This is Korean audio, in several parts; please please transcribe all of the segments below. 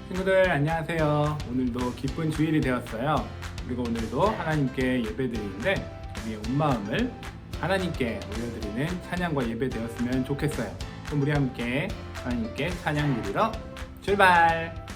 친구들 안녕하세요. 오늘도 기쁜 주일이 되었어요. 그리고 오늘도 하나님께 예배드리는데 우리의 온 마음을 하나님께 올려드리는 찬양과 예배 되었으면 좋겠어요. 그럼 우리 함께 하나님께 찬양 드리러 출발!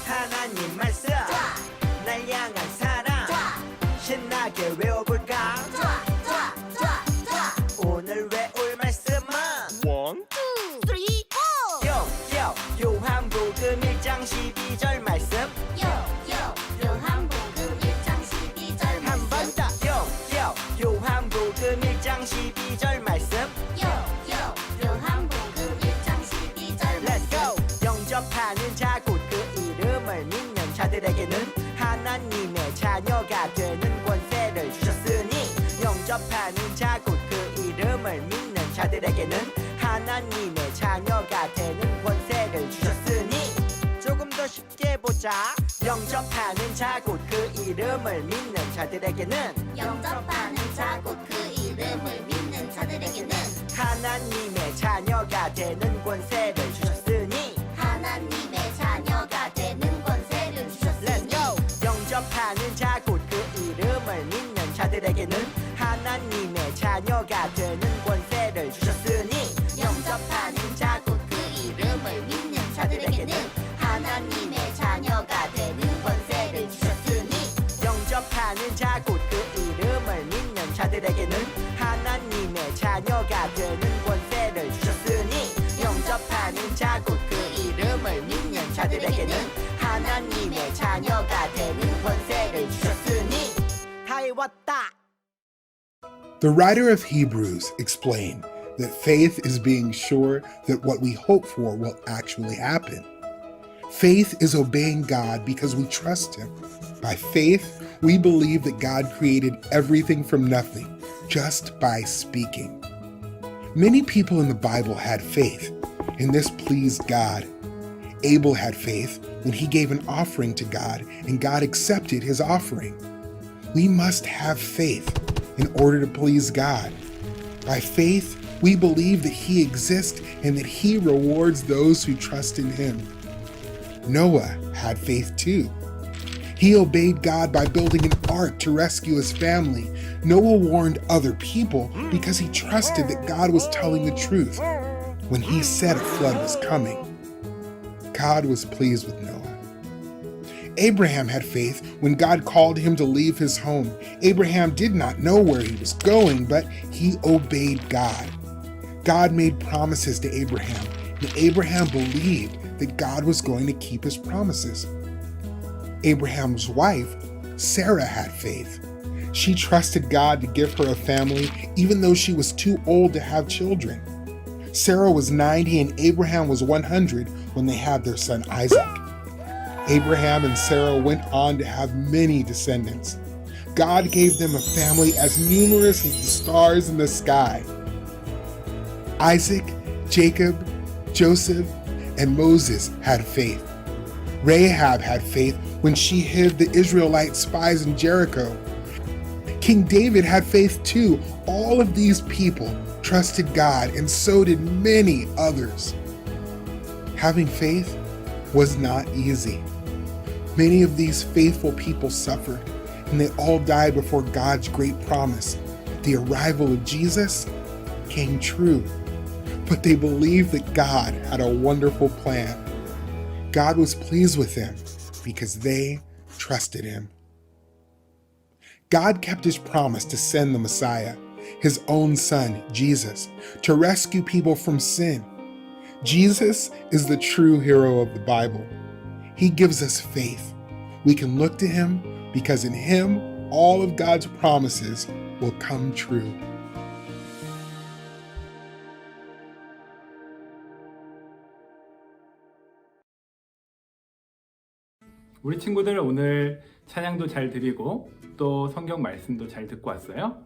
하나님 말씀 날 향한 사랑 신나게 외워볼까 오늘 외울 말씀은 1, 2, 3, 4 요한복음 1장 12절 말씀 요한복음 1장 12절 한 번 더 요한복음 1장 12절 말씀 요한복음 1장 12절 Let's go 영접하는 자 곧 그 이름을 믿는 자들에게는 하나님의 자녀가 되는 권세를 주셨으니 영접하는 자 곧 그 이름을 믿는 자들에게는 하나님의 자녀가 되는 권세를 주셨으니 시작 영접하는 자 곧 그 이름을 믿는 자들에게는 영접하는 자 곧 그 이름을 믿는 자들에게는 하나님의 자녀가 되는 권세를 주셨으니 하나님의 자녀가 되는 권세를 Let's 주셨으니 go 영접하는 자 곧 그 이름을 믿는 자들에게는 하나님의 자녀가 되는 권세를 주셨으니 영접하는 자 곧 그 이름을 믿는 자들에게는 하나님의 자녀가 되는 권세를 주셨으니 영접하는 자 곧 그 이름을 믿는 자들에게는 하나님의 자녀가 되는 권세를 주셨으니 영접하는 자 곧 그 이름을 믿는 자들에게는 하나님의 자녀가 되는 권세를 주셨으니 다 외웠다. The writer of Hebrews explained that faith is being sure that what we hope for will actually happen. Faith is obeying God because we trust Him. By faith, we believe that God created everything from nothing just by speaking. Many people in the Bible had faith, and this pleased God. Abel had faith when he gave an offering to God, and God accepted his offering. We must have faith in order to please God. By faith, we believe that He exists and that He rewards those who trust in Him. Noah had faith too. He obeyed God by building an ark to rescue his family. Noah warned other people because he trusted that God was telling the truth when He said a flood was coming. God was pleased with Noah. Abraham had faith when God called him to leave his home. Abraham did not know where he was going, but he obeyed God. God made promises to Abraham, and Abraham believed that God was going to keep His promises. Abraham's wife, Sarah, had faith. She trusted God to give her a family even though she was too old to have children. Sarah was 90 and Abraham was 100 when they had their son Isaac. Abraham and Sarah went on to have many descendants. God gave them a family as numerous as the stars in the sky. Isaac, Jacob, Joseph, and Moses had faith. Rahab had faith when she hid the Israelite spies in Jericho. King David had faith too. All of these people trusted God, and so did many others. Having faith was not easy. Many of these faithful people suffered, and they all died before God's great promise. The arrival of Jesus came true, but they believed that God had a wonderful plan. God was pleased with them because they trusted Him. God kept His promise to send the Messiah, His own Son, Jesus, to rescue people from sin. Jesus is the true hero of the Bible. He gives us faith. We can look to Him because in Him, all of God's promises will come true. 우리 친구들 오늘 찬양도 잘 드리고 또 성경 말씀도 잘 듣고 왔어요.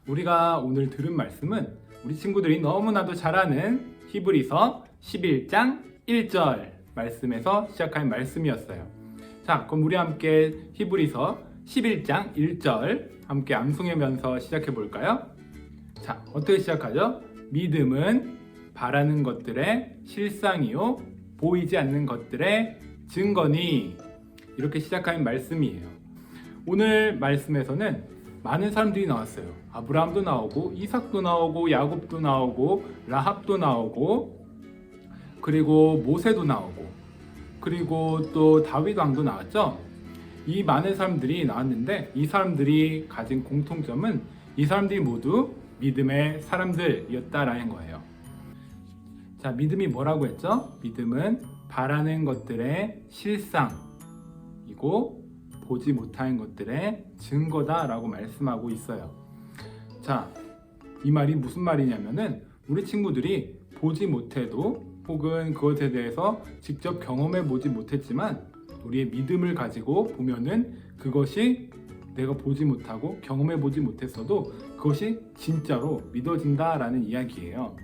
우리가 오늘 들은 말씀은 우리 친구들이 너무나도 잘 아는 히브리서 11장 1절 말씀에서 시작한 말씀이었어요. 자, 그럼 우리 함께 히브리서 11장 1절 함께 암송하면서 시작해 볼까요? 자, 어떻게 시작하죠? 믿음은 바라는 것들의 실상이요 보이지 않는 것들의 증거니, 이렇게 시작하는 말씀이에요. 오늘 말씀에서는 많은 사람들이 나왔어요. 아브라함도 나오고 이삭도 나오고 야곱도 나오고 라합도 나오고 그리고 모세도 나오고 그리고 또 다윗 왕도 나왔죠. 이 많은 사람들이 나왔는데 이 사람들이 가진 공통점은 이 사람들이 모두 믿음의 사람들이었다라는 거예요. 자, 믿음이 뭐라고 했죠? 믿음은 바라는 것들의 실상이고 보지 못하는 것들의 증거다라고 말씀하고 있어요. 자, 이 말이 무슨 말이냐면은 우리 친구들이 보지 못해도 혹은 그것에 대해서 직접 경험해 보지 못했지만 우리의 믿음을 가지고 보면은 그것이 내가 보지 못하고 경험해 보지 못했어도 그것이 진짜로 믿어진다라는 이야기예요.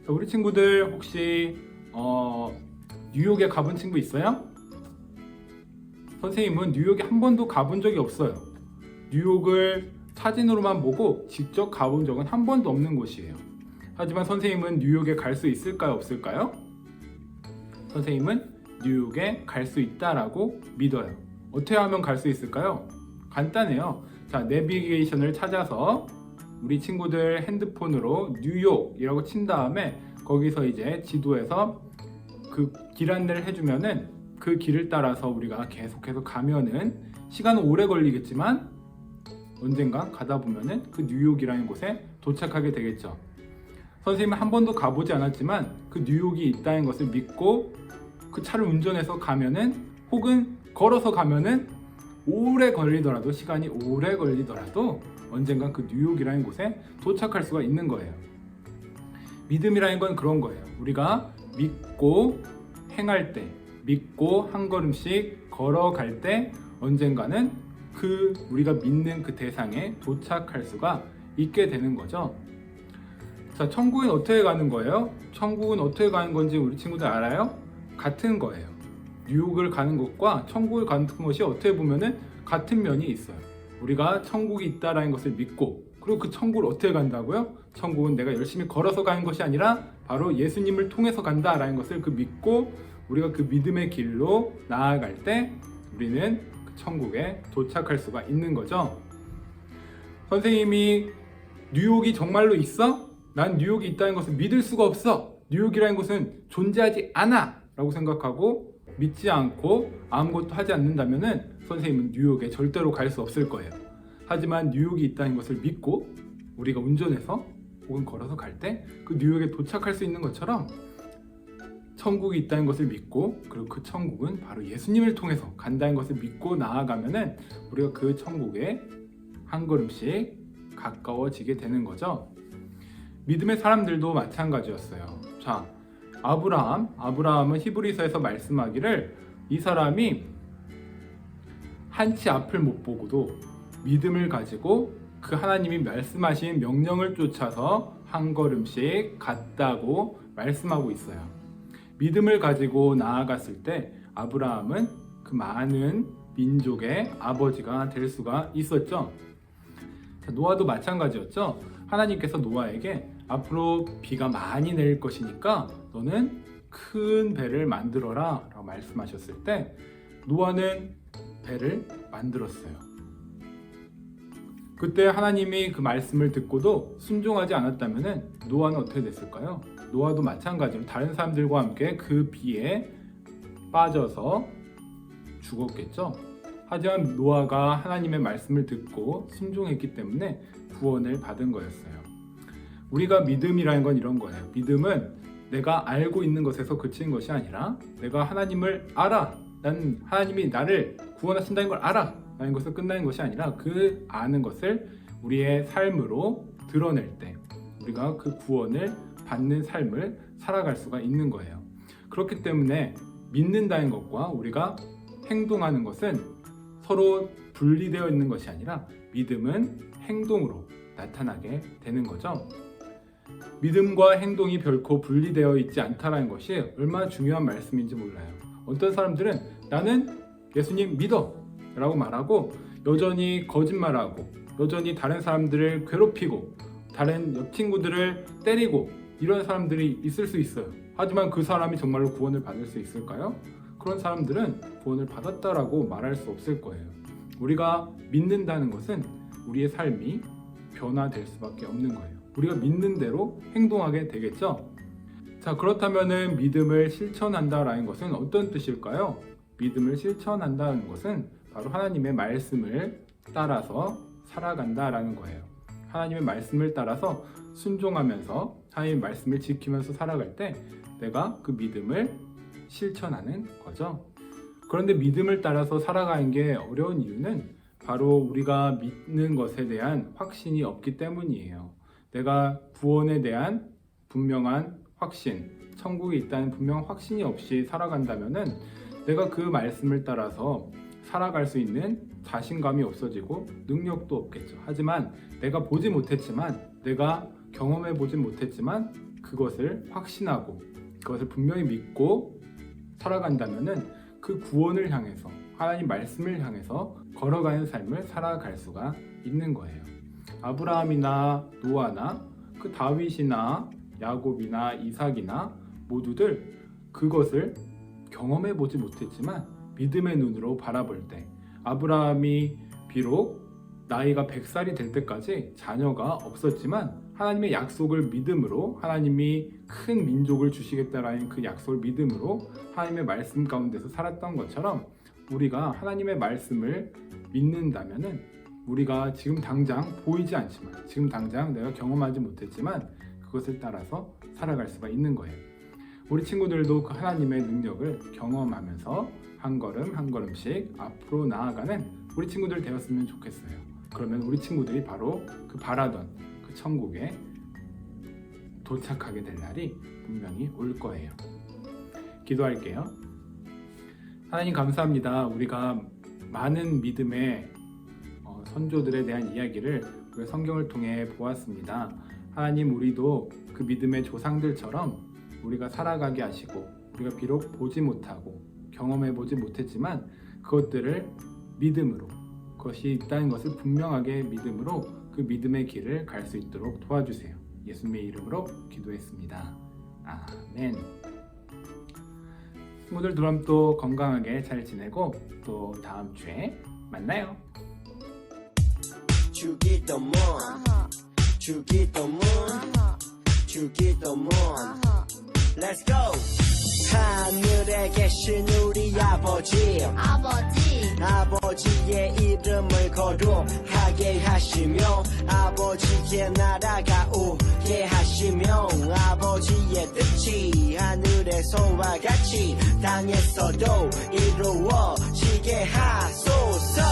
자, 우리 친구들 혹시 뉴욕에 가본 친구 있어요? 선생님은 뉴욕에 한 번도 가본 적이 없어요. 뉴욕을 사진으로만 보고 직접 가본 적은 한 번도 없는 곳이에요. 하지만 선생님은 뉴욕에 갈 수 있을까요? 없을까요? 선생님은 뉴욕에 갈 수 있다라고 믿어요. 어떻게 하면 갈 수 있을까요? 간단해요. 자, 내비게이션을 찾아서 우리 친구들 핸드폰으로 뉴욕이라고 친 다음에 거기서 이제 지도에서 그 길 안내를 해주면은 그 길을 따라서 우리가 계속해서 가면은 시간은 오래 걸리겠지만 언젠가 가다 보면은 그 뉴욕이라는 곳에 도착하게 되겠죠. 선생님은 한 번도 가보지 않았지만 그 뉴욕이 있다는 것을 믿고 그 차를 운전해서 가면은 혹은 걸어서 가면은 시간이 오래 걸리더라도 언젠가 그 뉴욕이라는 곳에 도착할 수가 있는 거예요. 믿음이라는 건 그런 거예요. 우리가 믿고 행할 때, 믿고 한 걸음씩 걸어갈 때 언젠가는 그 우리가 믿는 그 대상에 도착할 수가 있게 되는 거죠. 자, 천국은 어떻게 가는 거예요? 천국은 어떻게 가는 건지 우리 친구들 알아요? 같은 거예요. 뉴욕을 가는 것과 천국을 가는 것이 어떻게 보면은 같은 면이 있어요. 우리가 천국이 있다라는 것을 믿고 그리고 그 천국을 어떻게 간다고요? 천국은 내가 열심히 걸어서 가는 것이 아니라 바로 예수님을 통해서 간다라는 것을 믿고 우리가 그 믿음의 길로 나아갈 때 우리는 그 천국에 도착할 수가 있는 거죠. 선생님이 뉴욕이 정말로 있어? 난 뉴욕이 있다는 것을 믿을 수가 없어. 뉴욕이라는 것은 존재하지 않아 라고 생각하고 믿지 않고 아무것도 하지 않는다면은 선생님은 뉴욕에 절대로 갈 수 없을 거예요. 하지만 뉴욕이 있다는 것을 믿고 우리가 운전해서 혹은 걸어서 갈 때 그 뉴욕에 도착할 수 있는 것처럼 천국이 있다는 것을 믿고 그리고 그 천국은 바로 예수님을 통해서 간다는 것을 믿고 나아가면은 우리가 그 천국에 한 걸음씩 가까워지게 되는 거죠. 믿음의 사람들도 마찬가지였어요. 자, 아브라함은 히브리서에서 말씀하기를 이 사람이 한치 앞을 못 보고도 믿음을 가지고 그 하나님이 말씀하신 명령을 쫓아서 한 걸음씩 갔다고 말씀하고 있어요. 믿음을 가지고 나아갔을 때 아브라함은 그 많은 민족의 아버지가 될 수가 있었죠. 노아도 마찬가지였죠. 하나님께서 노아에게 앞으로 비가 많이 내릴 것이니까 너는 큰 배를 만들어라 라고 말씀하셨을 때 노아는 배를 만들었어요. 그때 하나님이 그 말씀을 듣고도 순종하지 않았다면 노아는 어떻게 됐을까요? 노아도 마찬가지로 다른 사람들과 함께 그 비에 빠져서 죽었겠죠. 하지만 노아가 하나님의 말씀을 듣고 순종했기 때문에 구원을 받은 거였어요. 우리가 믿음이라는 건 이런 거예요. 믿음은 내가 알고 있는 것에서 그치는 것이 아니라 내가 하나님을 알아. 난 하나님이 나를 구원하신다는 걸 알아. 라는 것을 끝나는 것이 아니라 그 아는 것을 우리의 삶으로 드러낼 때 우리가 그 구원을 받는 삶을 살아갈 수가 있는 거예요. 그렇기 때문에 믿는다는 것과 우리가 행동하는 것은 서로 분리되어 있는 것이 아니라 믿음은 행동으로 나타나게 되는 거죠. 믿음과 행동이 결코 분리되어 있지 않다는 것이 얼마나 중요한 말씀인지 몰라요. 어떤 사람들은 나는 예수님 믿어 라고 말하고 여전히 거짓말하고 여전히 다른 사람들을 괴롭히고 다른 옆 친구들을 때리고 이런 사람들이 있을 수 있어요. 하지만 그 사람이 정말로 구원을 받을 수 있을까요? 그런 사람들은 구원을 받았다라고 말할 수 없을 거예요. 우리가 믿는다는 것은 우리의 삶이 변화될 수밖에 없는 거예요. 우리가 믿는 대로 행동하게 되겠죠. 자, 그렇다면은 믿음을 실천한다라는 것은 어떤 뜻일까요? 믿음을 실천한다는 것은 바로 하나님의 말씀을 따라서 살아간다라는 거예요. 하나님의 말씀을 따라서 순종하면서 하나님의 말씀을 지키면서 살아갈 때 내가 그 믿음을 실천하는 거죠. 그런데 믿음을 따라서 살아가는 게 어려운 이유는 바로 우리가 믿는 것에 대한 확신이 없기 때문이에요. 내가 구원에 대한 분명한 확신, 천국이 있다는 분명한 확신이 없이 살아간다면은 내가 그 말씀을 따라서 살아갈 수 있는 자신감이 없어지고 능력도 없겠죠. 하지만 내가 보지 못했지만 내가 경험해 보지 못했지만 그것을 확신하고 그것을 분명히 믿고 살아간다면은 그 구원을 향해서 하나님 말씀을 향해서 걸어가는 삶을 살아갈 수가 있는 거예요. 아브라함이나 노아나 그 다윗이나 야곱이나 이삭이나 모두들 그것을 경험해 보지 못했지만 믿음의 눈으로 바라볼 때, 아브라함이 비록 나이가 100살이 될 때까지 자녀가 없었지만 하나님의 약속을 믿음으로, 하나님이 큰 민족을 주시겠다라는 그 약속을 믿음으로 하나님의 말씀 가운데서 살았던 것처럼, 우리가 하나님의 말씀을 믿는다면은 우리가 지금 당장 보이지 않지만, 지금 당장 내가 경험하지 못했지만 그것을 따라서 살아갈 수가 있는 거예요. 우리 친구들도 그 하나님의 능력을 경험하면서 한 걸음 한 걸음씩 앞으로 나아가는 우리 친구들 되었으면 좋겠어요. 그러면 우리 친구들이 바로 그 바라던 그 천국에 도착하게 될 날이 분명히 올 거예요. 기도할게요. 하나님 감사합니다. 우리가 많은 믿음의 선조들에 대한 이야기를 우리가 성경을 통해 보았습니다. 하나님, 우리도 그 믿음의 조상들처럼 우리가 살아가게 하시고, 우리가 비록 보지 못하고 경험해 보지 못했지만 그것들을 믿음으로, 그것이 있다는 것을 분명하게 믿음으로 그 믿음의 길을 갈 수 있도록 도와주세요. 예수님의 이름으로 기도했습니다. 아멘. 친구들, 그럼 또 건강하게 잘 지내고 또 다음 주에 만나요. 주기도문 주기도문 주기도문 Let's go. 하늘에 계신 우리 아버지, 아버지의 이름을 거룩하게 하시며 아버지의 나라가 오게 하시며 아버지의 뜻이 하늘에서와 같이 땅에서도 이루어지게 하소서.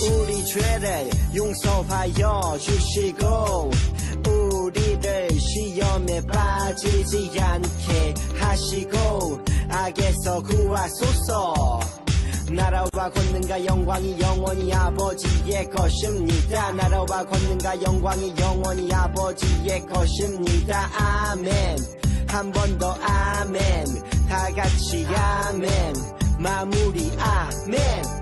우리 죄를 용서하여 주시고 우리를 시험에 빠지지 않게 하시고 악에서 구하소서. 나라와 권능과 영광이 영원히 아버지의 것입니다. 나라와 권능과 영광이 영원히 아버지의 것입니다. 아멘. 한 번 더 아멘. 다 같이 아멘. 마무리 아멘.